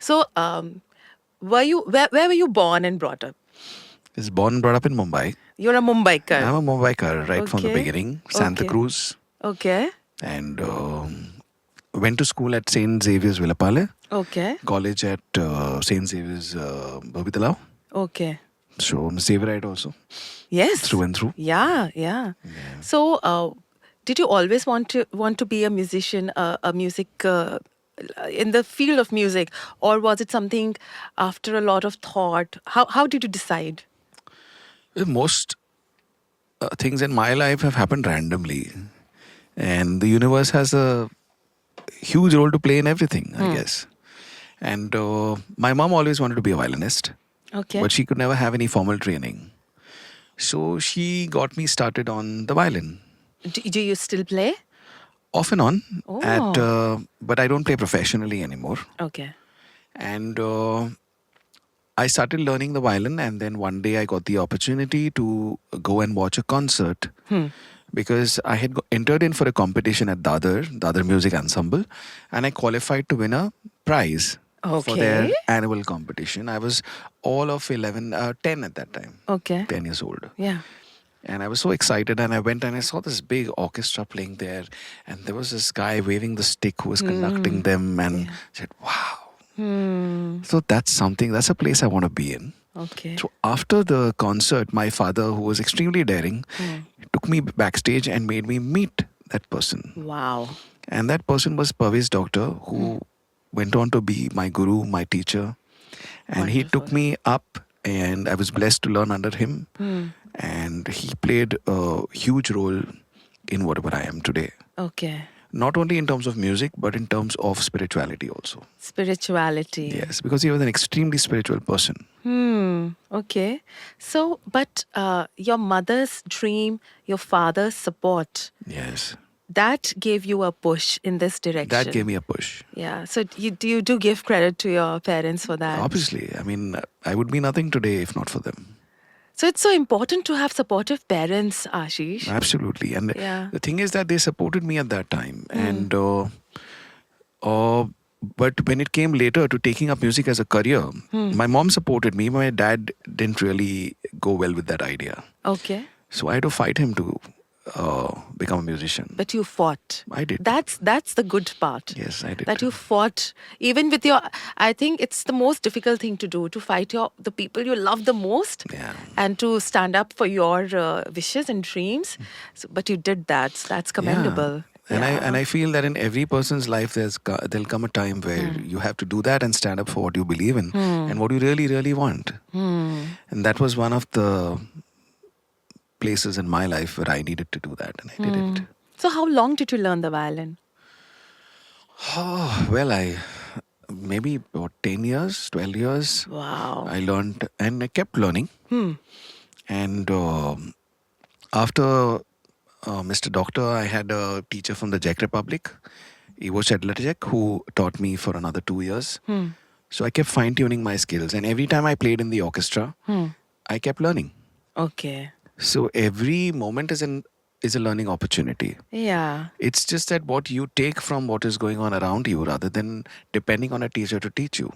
So, where were you born and brought up? I was born and brought up in Mumbai. You're a Mumbaiker. I'm a Mumbaiker right from the Okay. beginning. Santa Okay. Cruz. Okay. And went to school at St. Xavier's Villapale. Okay. College at St. Xavier's Babitalau. Okay. So I'm a Xavierite also. Yes. Through and through. Yeah. So, did you always want to be a musician, a music in the field of music, or was it something after a lot of thought? How did you decide? Most things in my life have happened randomly. And the universe has a huge role to play in everything, I guess. And my mom always wanted to be a violinist, Okay. but she could never have any formal training. So she got me started on the violin, Do you still play? off and on. Oh. But I don't play professionally anymore. Okay. And I started learning the violin, and then one day I got the opportunity to go and watch a concert because I had entered in for a competition at Dadar Music Ensemble, and I qualified to win a prize for their Okay. annual competition. I was all of 10 at that time, Okay. 10 years old. Yeah. And I was so excited, and I went and I saw this big orchestra playing there, and there was this guy waving the stick who was conducting them, and said, "Wow." So that's a place I want to be in. Okay. So after the concert, my father, who was extremely daring, took me backstage and made me meet that person. Wow. And that person was Pavis Doctor, who went on to be my guru, my teacher. And he took me up, and I was blessed to learn under him. And he played a huge role in whatever I am today. Okay. Not only in terms of music, but in terms of spirituality also. Spirituality. Yes, because he was an extremely spiritual person. Okay. So, but your mother's dream, your father's support, Yes. that gave you a push in this direction. That gave me a push. Yeah. So you do give credit to your parents for that. Obviously. I mean, I would be nothing today if not for them. So it's so important to have supportive parents, Ashish. Absolutely. And Yeah. the thing is that they supported me at that time. And but when it came later to taking up music as a career, my mom supported me. My dad didn't really go well with that idea. Okay. So I had to fight him to become a musician. But you fought. I did. That's the good part. Yes, I did. That you fought, even with your. I think it's the most difficult thing to do, to fight the people you love the most, Yeah. and to stand up for your wishes and dreams. So, but you did that. That's commendable. And Yeah. I feel that in every person's life there'll come a time where you have to do that and stand up for what you believe in and what you really, really want. And that was one of the places in my life where I needed to do that, and I did it. So how long did you learn the violin? Oh, well, I maybe about 10 years, 12 years. Wow. I learned and I kept learning. And after Mr. Doctor, I had a teacher from the Czech Republic, Ivo Sedlacek, who taught me for another 2 years. So I kept fine-tuning my skills. And every time I played in the orchestra, I kept learning. Okay. So every moment is a learning opportunity. Yeah. It's just that what you take from what is going on around you rather than depending on a teacher to teach you.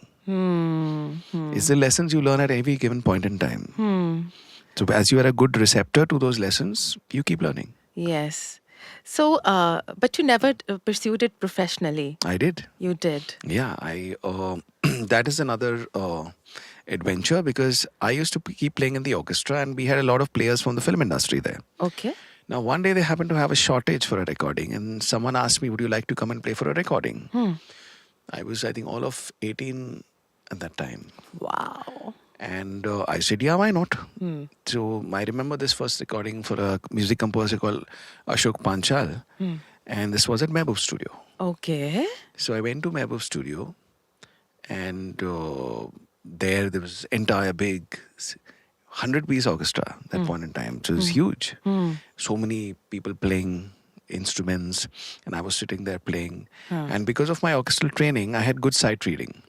It's the lessons you learn at every given point in time. So as you are a good receptor to those lessons, you keep learning. Yes. So, but you never pursued it professionally. I did. You did. Yeah, I that is another adventure because I used to keep playing in the orchestra and we had a lot of players from the film industry there. Okay. Now, one day they happened to have a shortage for a recording and someone asked me, would you like to come and play for a recording? I was, I think, all of 18 at that time. Wow. And I said, yeah, why not? So I remember this first recording for a music composer called Ashok Panchal. And this was at Mehboob Studio. Okay. So I went to Mehboob Studio and there was entire big 100-piece orchestra at that point in time. So it was huge. So many people playing instruments and I was sitting there playing. And because of my orchestral training, I had good sight reading.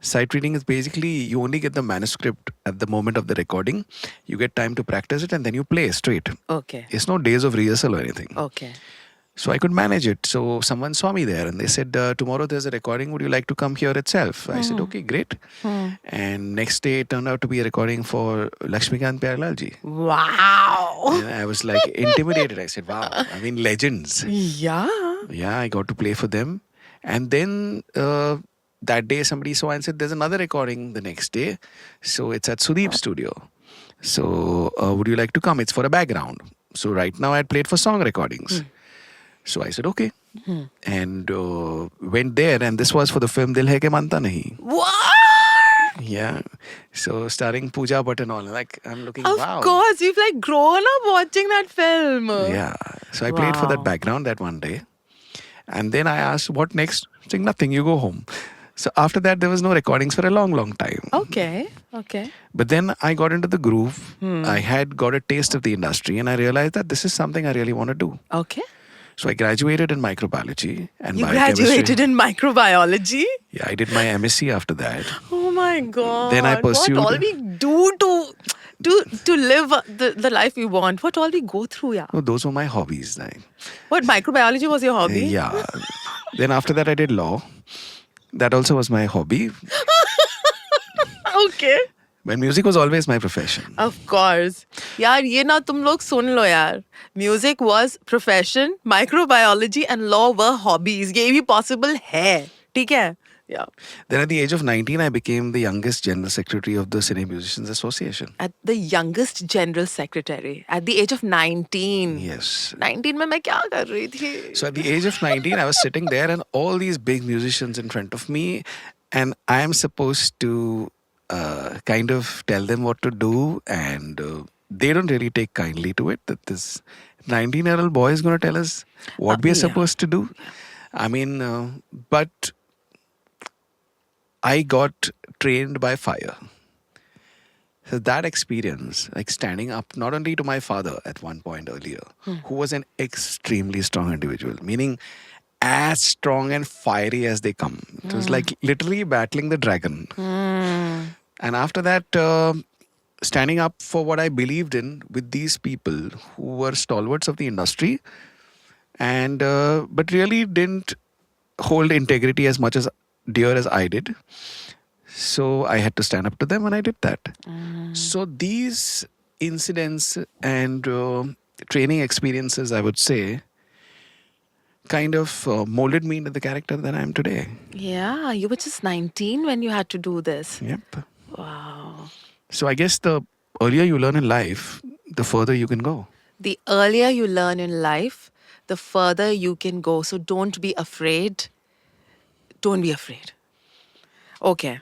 Sight reading is basically you only get the manuscript at the moment of the recording. You get time to practice it and then you play straight. Okay. It's no days of rehearsal or anything. Okay. So I could manage it. So someone saw me there and they said, tomorrow there's a recording. Would you like to come here itself? I said, okay, great. And next day it turned out to be a recording for Lakshmikant Pyarelal ji. Wow. And I was like intimidated. I said, wow, I mean, legends. Yeah. Yeah, I got to play for them. And then that day somebody saw and said, there's another recording the next day. So it's at Sudeep's studio. So would you like to come? It's for a background. So right now I had played for song recordings. So I said, okay. And went there. And this was for the film Dil Hai Ke Manta Nahi. What? Yeah. So starring Pooja Bhatt and all. Like, I'm looking, Of wow. course, we've like grown up watching that film. Yeah. So I played for that Wow. background that one day. And then I asked, what next? Saying, nothing, you go home. So after that, there was no recordings for a long, long time. Okay. Okay. But then I got into the groove. I had got a taste of the industry and I realized that this is something I really want to do. Okay. So I graduated in microbiology and You biochemistry. graduated in microbiology? Yeah, I did my MSc after that. Oh my god. Then I pursued- What all we do to live the life we want. What all we go through, yeah. Oh, those were my hobbies. Like, What, microbiology was your hobby? yeah. Then after that, I did law. That also was my hobby. Okay. But music was always my profession. Of course. यार ये ना तुम लोग सुन लो यार. Music was profession, microbiology and law were hobbies. ये भी possible है. ठीक है? Yeah. Then at the age of 19, I became the youngest general secretary of the Cine Musicians Association. At the youngest general secretary. At the age of 19. Yes. 19 में मैं क्या कर रही थी? So at the age of 19, I was sitting there and all these big musicians in front of me. And I am supposed to kind of tell them what to do. And they don't really take kindly to it. That this 19-year-old boy is going to tell us what we are Yeah. supposed to do. I mean, but I got trained by fire. So that experience, like standing up not only to my father at one point earlier, who was an extremely strong individual, meaning as strong and fiery as they come. It was like literally battling the dragon. And after that, standing up for what I believed in with these people who were stalwarts of the industry, and but really didn't hold integrity as much as dear as I did. So I had to stand up to them and I did that. So these incidents and training experiences, I would say, kind of molded me into the character that I am today. Yeah, you were just 19 when you had to do this. Yep. Wow. So I guess the earlier you learn in life, the further you can go. The earlier you learn in life, the further you can go. So don't be afraid. Don't be afraid. Okay.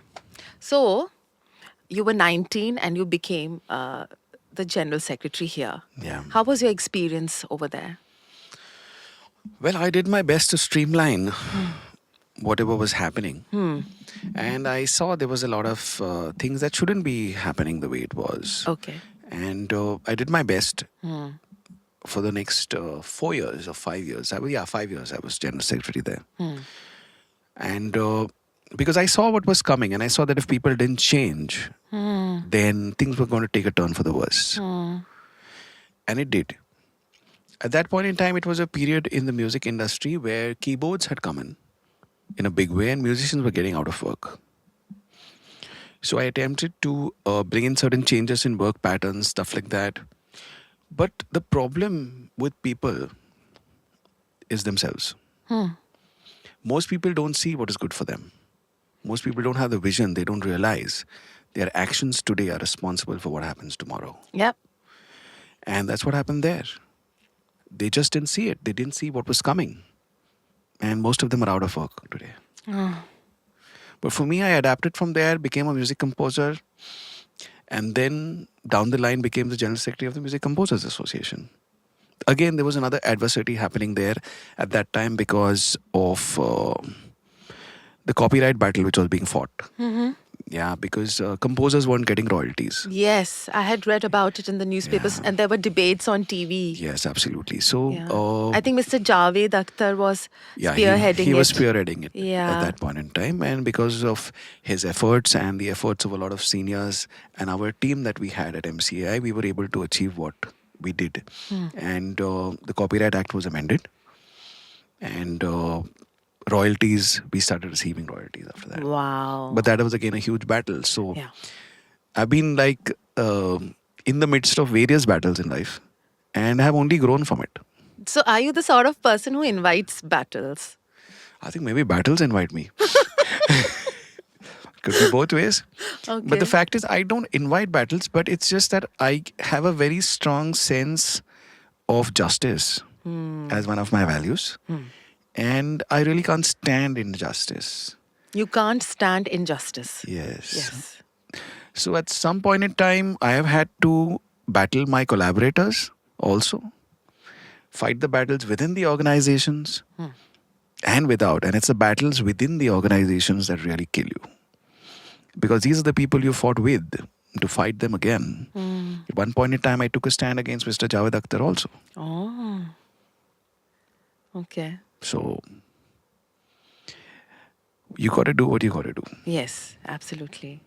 So you were 19 and you became the general secretary here. Yeah. How was your experience over there? Well, I did my best to streamline whatever was happening. And I saw there was a lot of things that shouldn't be happening the way it was. Okay. And I did my best for the next 4 years or 5 years. 5 years I was general secretary there. And because I saw what was coming and I saw that if people didn't change, then things were going to take a turn for the worse. And it did. At that point in time, it was a period in the music industry where keyboards had come in a big way and musicians were getting out of work. So I attempted to bring in certain changes in work patterns, stuff like that. But the problem with people is themselves. Most people don't see what is good for them. Most people don't have the vision. They don't realize their actions today are responsible for what happens tomorrow. Yep. And that's what happened there. They just didn't see it. They didn't see what was coming. And most of them are out of work today. But for me, I adapted from there, became a music composer, and then down the line became the General Secretary of the Music Composers Association. Again, there was another adversity happening there at that time because of the copyright battle which was being fought. Yeah, because composers weren't getting royalties. Yes, I had read about it in the newspapers and there were debates on TV. Yes, absolutely. So, Yeah. I think Mr. Javed Akhtar was yeah, spearheading he was it. spearheading it Yeah. at that point in time. And because of his efforts and the efforts of a lot of seniors and our team that we had at MCI, we were able to achieve what we did. And the Copyright Act was amended. And royalties, we started receiving royalties after that. Wow. But that was again a huge battle. So Yeah. I've been like in the midst of various battles in life and have only grown from it. So, are you the sort of person who invites battles? I think maybe battles invite me. Could be both ways. But the Okay. fact is, I don't invite battles, but it's just that I have a very strong sense of justice as one of my values. And I really can't stand injustice. You can't stand injustice. Yes. Yes. So at some point in time, I have had to battle my collaborators also, fight the battles within the organizations and without. And it's the battles within the organizations that really kill you. Because these are the people you fought with to fight them again. At one point in time, I took a stand against Mr. Javed Akhtar also. Oh. Okay. So you got to do what you got to do. Yes, absolutely.